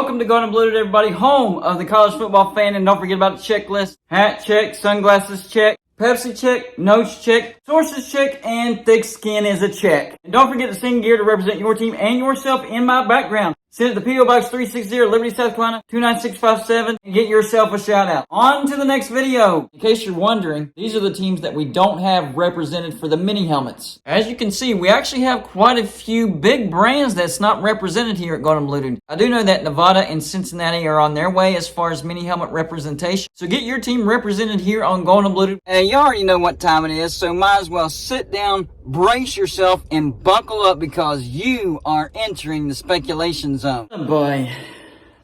Welcome to Gold and Blue, everybody, home of the college football fan. And don't forget about the checklist. Hat check, sunglasses check, Pepsi check, notes check, sources check, and thick skin is a check. And don't forget to sing gear to represent your team and yourself in my background. Send it to P.O. Box 360, Liberty, South Carolina, 29657, and get yourself a shout out. On to the next video. In case you're wondering, these are the teams that we don't have represented for the mini helmets. As you can see, we actually have quite a few big brands that's not represented here at Gold and Blue. I do know that Nevada and Cincinnati are on their way as far as mini helmet representation. So get your team represented here on Gold and Blue. Hey, you already know what time it is, so might as well sit down, brace yourself, and buckle up because you are entering the speculation zone. Oh boy.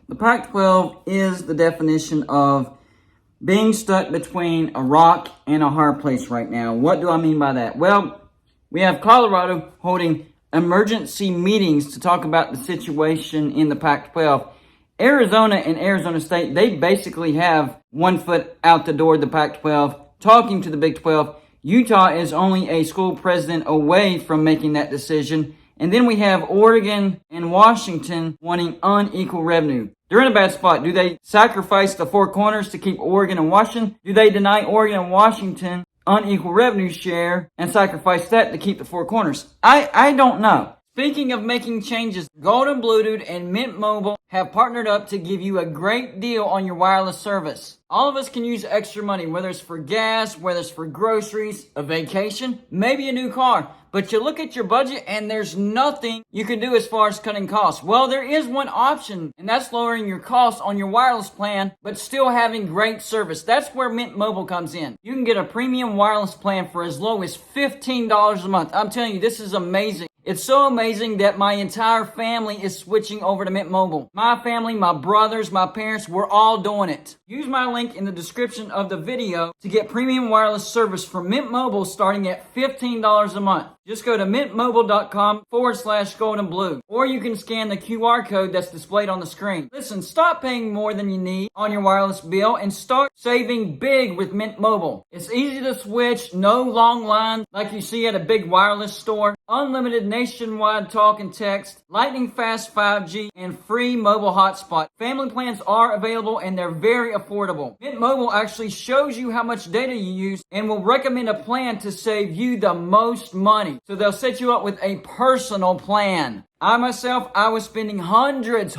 The Pac-12 is the definition of being stuck between a rock and a hard place right now. What do I mean by that? Well, we have Colorado holding emergency meetings to talk about the situation in the Pac-12. Arizona and Arizona State, they basically have one foot out the door of the Pac-12, talking to the Big 12. Utah is only a school president away from making that decision. And then we have Oregon and Washington wanting unequal revenue. They're in a bad spot. Do they sacrifice the four corners to keep Oregon and Washington? Do they deny Oregon and Washington unequal revenue share and sacrifice that to keep the four corners? I don't know. Speaking of making changes, Gold and Blue Dude and Mint Mobile have partnered up to give you a great deal on your wireless service. All of us can use extra money, whether it's for gas, whether it's for groceries, a vacation, maybe a new car. But you look at your budget and there's nothing you can do as far as cutting costs. Well, there is one option, and that's lowering your costs on your wireless plan, but still having great service. That's where Mint Mobile comes in. You can get a premium wireless plan for as low as $15 a month. I'm telling you, this is amazing. It's so amazing that my entire family is switching over to Mint Mobile. My family, my brothers, my parents, we're all doing it. Use my link in the description of the video to get premium wireless service from Mint Mobile starting at $15 a month. Just go to mintmobile.com/gold and blue. Or you can scan the QR code that's displayed on the screen. Listen, stop paying more than you need on your wireless bill and start saving big with Mint Mobile. It's easy to switch, no long line like you see at a big wireless store, unlimited nationwide talk and text, lightning fast 5G, and free mobile hotspot. Family plans are available and they're very affordable. Mint Mobile actually shows you how much data you use and will recommend a plan to save you the most money. So they'll set you up with a personal plan. I myself, I was spending hundreds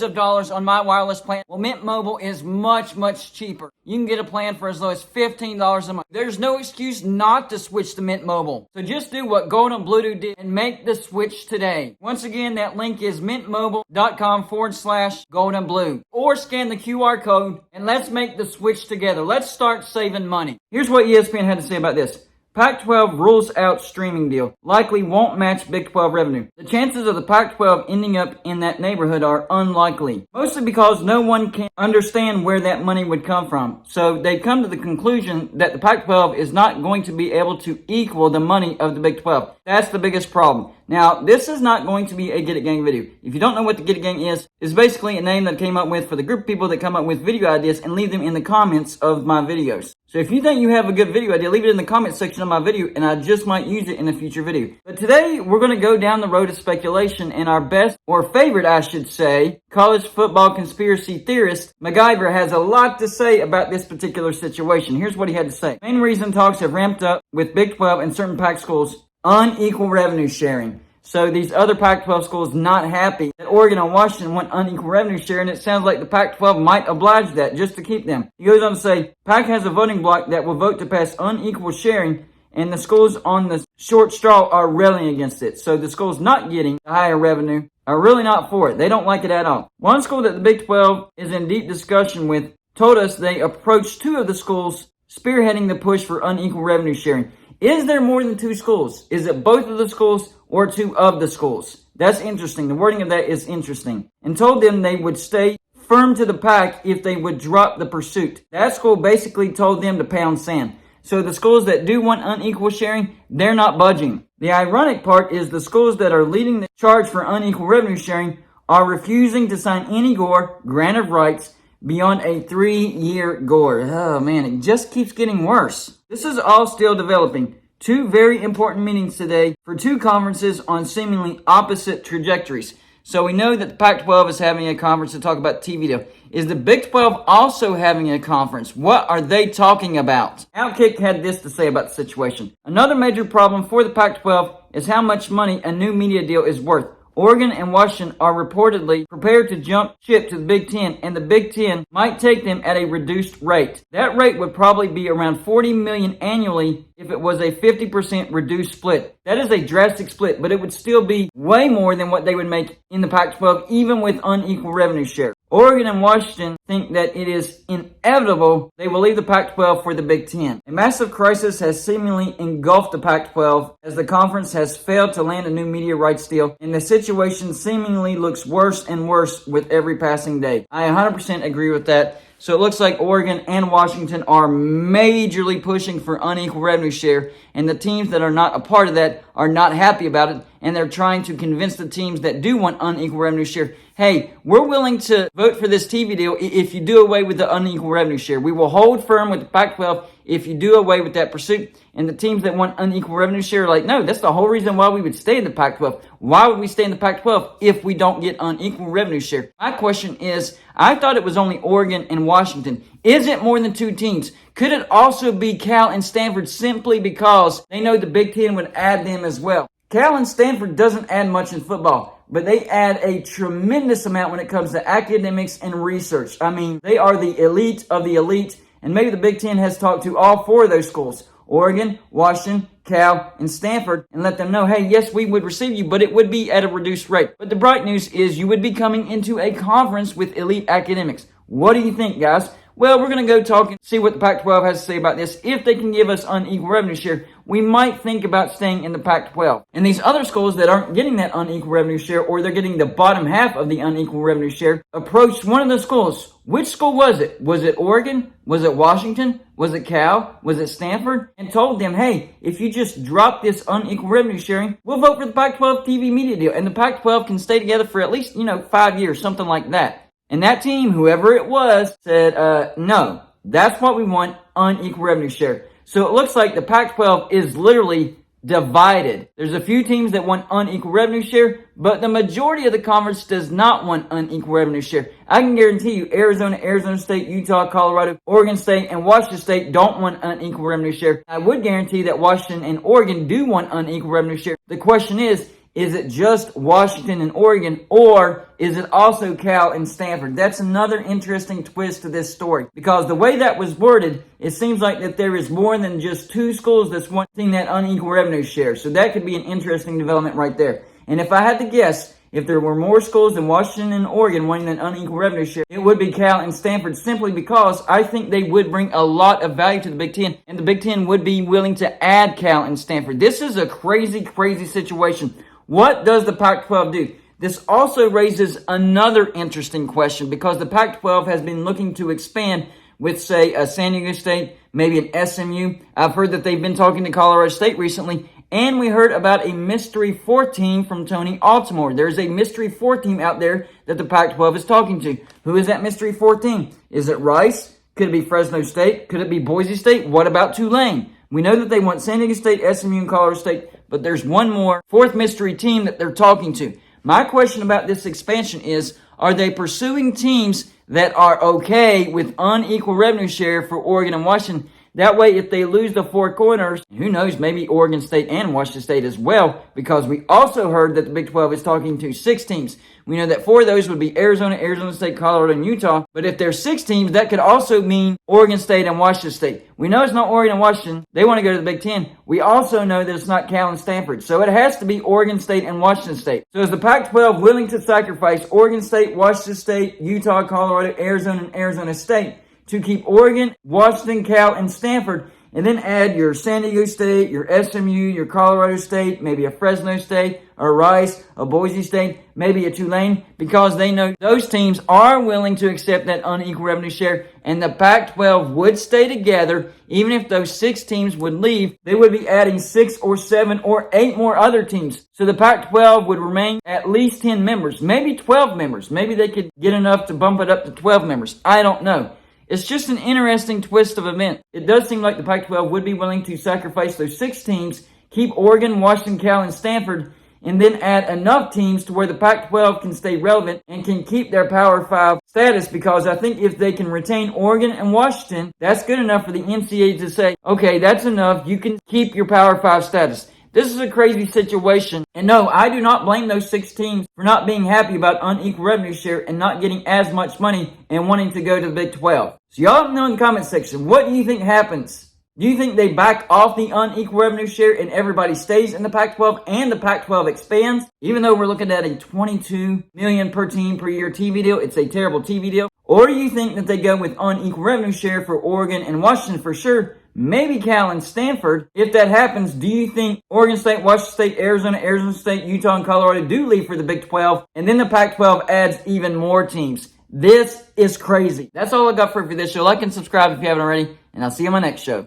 of dollars on my wireless plan. Well, Mint Mobile is much cheaper. You can get a plan for as low as $15 a month. There's no excuse not to switch to Mint Mobile. So just do what Gold and Blue Dude did and make the switch today. Once again, that link is mintmobile.com/gold and blue. Or scan the QR code and let's make the switch together. Let's start saving money. Here's what ESPN had to say about this. Pac-12 rules out streaming deal. Likely won't match Big 12 revenue. The chances of the Pac-12 ending up in that neighborhood are unlikely. Mostly because no one can understand where that money would come from. So they've come to the conclusion that the Pac-12 is not going to be able to equal the money of the Big 12. That's the biggest problem. Now, this is not going to be a Get It Gang video. If you don't know what the Get It Gang is, it's basically a name that I came up with for the group of people that come up with video ideas and leave them in the comments of my videos. So if you think you have a good video idea, leave it in the comment section of my video and I just might use it in a future video. But today, we're going to go down the road of speculation and our best, or favorite I should say, college football conspiracy theorist, MacGyver, has a lot to say about this particular situation. Here's what he had to say. Main reason talks have ramped up with Big 12 and certain PAC schools unequal revenue sharing. So these other Pac-12 schools not happy that Oregon and Washington want unequal revenue share, and it sounds like the Pac-12 might oblige that just to keep them. He goes on to say, PAC has a voting bloc that will vote to pass unequal sharing, and the schools on the short straw are railing against it. So the schools not getting the higher revenue are really not for it. They don't like it at all. One school that the Big 12 is in deep discussion with told us they approached two of the schools spearheading the push for unequal revenue sharing. Is there more than two schools? Is it both of the schools or two of the schools? That's interesting. The wording of that is interesting. And told them they would stay firm to the PAC if they would drop the pursuit. That school basically told them to pound sand. So the schools that do want unequal sharing, they're not budging. The ironic part is the schools that are leading the charge for unequal revenue sharing are refusing to sign any grant of rights beyond a 3-year GOR. Oh man, it just keeps getting worse. This is all still developing. Two very important meetings today for two conferences on seemingly opposite trajectories. So we know that the Pac-12 is having a conference to talk about TV deal. Is the Big 12 also having a conference? What are they talking about? Outkick had this to say about the situation. Another major problem for the Pac-12 is how much money a new media deal is worth. Oregon and Washington are reportedly prepared to jump ship to the Big Ten, and the Big Ten might take them at a reduced rate. That rate would probably be around $40 million annually if it was a 50% reduced split. That is a drastic split, but it would still be way more than what they would make in the Pac-12, even with unequal revenue share. Oregon and Washington think that it is inevitable they will leave the Pac-12 for the Big Ten. A massive crisis has seemingly engulfed the Pac-12 as the conference has failed to land a new media rights deal, and the situation seemingly looks worse and worse with every passing day. I 100% agree with that. So it looks like Oregon and Washington are majorly pushing for unequal revenue share, and the teams that are not a part of that are not happy about it, and they're trying to convince the teams that do want unequal revenue share, hey, we're willing to vote for this TV deal if you do away with the unequal revenue share. We will hold firm with the Pac-12 if you do away with that pursuit. And the teams that want unequal revenue share are like, no, that's the whole reason why we would stay in the Pac-12. Why would we stay in the Pac-12 if we don't get unequal revenue share? My question is, I thought it was only Oregon and Washington. Is it more than two teams? Could it also be Cal and Stanford simply because they know the Big Ten would add them as well? Cal and Stanford doesn't add much in football, but they add a tremendous amount when it comes to academics and research. I mean, they are the elite of the elite, and maybe the Big Ten has talked to all four of those schools, Oregon, Washington, Cal, and Stanford, and let them know, hey, yes, we would receive you, but it would be at a reduced rate. But the bright news is you would be coming into a conference with elite academics. What do you think, guys? Well, we're going to go talk and see what the Pac-12 has to say about this. If they can give us unequal revenue share, we might think about staying in the Pac-12. And these other schools that aren't getting that unequal revenue share, or they're getting the bottom half of the unequal revenue share, approached one of the schools. Which school was it? Was it Oregon? Was it Washington? Was it Cal? Was it Stanford? And told them, hey, if you just drop this unequal revenue sharing, we'll vote for the Pac-12 TV media deal. And the Pac-12 can stay together for at least, 5 years, something like that. And that team, whoever it was, said, no, that's what we want, unequal revenue share. So it looks like the Pac-12 is literally divided. There's a few teams that want unequal revenue share, but the majority of the conference does not want unequal revenue share. I can guarantee you Arizona, Arizona State, Utah, Colorado, Oregon State, and Washington State don't want unequal revenue share. I would guarantee that Washington and Oregon do want unequal revenue share. The question is it just Washington and Oregon, or is it also Cal and Stanford? That's another interesting twist to this story, because the way that was worded, it seems like that there is more than just two schools that's wanting that unequal revenue share. So that could be an interesting development right there. And if I had to guess, if there were more schools than Washington and Oregon wanting that unequal revenue share, it would be Cal and Stanford, simply because I think they would bring a lot of value to the Big Ten, and the Big Ten would be willing to add Cal and Stanford. This is a crazy, crazy situation. What does the Pac-12 do? This also raises another interesting question, because the Pac-12 has been looking to expand with, say, a San Diego State, maybe an SMU. I've heard that they've been talking to Colorado State recently, and we heard about a mystery fourth team from Tony Altimore. There's a mystery fourth team out there that the Pac-12 is talking to. Who is that mystery fourth team? Is it Rice? Could it be Fresno State? Could it be Boise State? What about Tulane? We know that they want San Diego State, SMU, and Colorado State, but there's one more, fourth mystery team that they're talking to. My question about this expansion is, are they pursuing teams that are okay with unequal revenue share for Oregon and Washington? That way, if they lose the four corners, who knows, maybe Oregon State and Washington State as well, because we also heard that the Big 12 is talking to 6 teams. We know that 4 of those would be Arizona, Arizona State, Colorado, and Utah. But if there's 6 teams, that could also mean Oregon State and Washington State. We know it's not Oregon and Washington. They want to go to the Big 10. We also know that it's not Cal and Stanford. So it has to be Oregon State and Washington State. So is the Pac-12 willing to sacrifice Oregon State, Washington State, Utah, Colorado, Arizona, and Arizona State to keep Oregon, Washington, Cal, and Stanford, and then add your San Diego State, your SMU, your Colorado State, maybe a Fresno State, a Rice, a Boise State, maybe a Tulane, because they know those teams are willing to accept that unequal revenue share, and the Pac-12 would stay together. Even if those 6 teams would leave, they would be adding 6 or 7 or 8 more other teams. So the Pac-12 would remain at least 10 members, maybe 12 members. Maybe they could get enough to bump it up to 12 members. I don't know. It's just an interesting twist of events. It does seem like the Pac-12 would be willing to sacrifice those 6 teams, keep Oregon, Washington, Cal, and Stanford, and then add enough teams to where the Pac-12 can stay relevant and can keep their Power 5 status, because I think if they can retain Oregon and Washington, that's good enough for the NCAA to say, okay, that's enough. You can keep your Power 5 status. This is a crazy situation. And no, I do not blame those 6 teams for not being happy about unequal revenue share and not getting as much money and wanting to go to the Big 12. So y'all let me know in the comment section, what do you think happens? Do you think they back off the unequal revenue share and everybody stays in the Pac-12 and the Pac-12 expands? Even though we're looking at a $22 million per team per year TV deal, it's a terrible TV deal. Or do you think that they go with unequal revenue share for Oregon and Washington for sure? Maybe Cal and Stanford. If that happens, do you think Oregon State, Washington State, Arizona State, Utah, and Colorado do leave for the Big 12? And then the Pac-12 adds even more teams. This is crazy. That's all I got for this show. Like and subscribe if you haven't already, and I'll see you on my next show.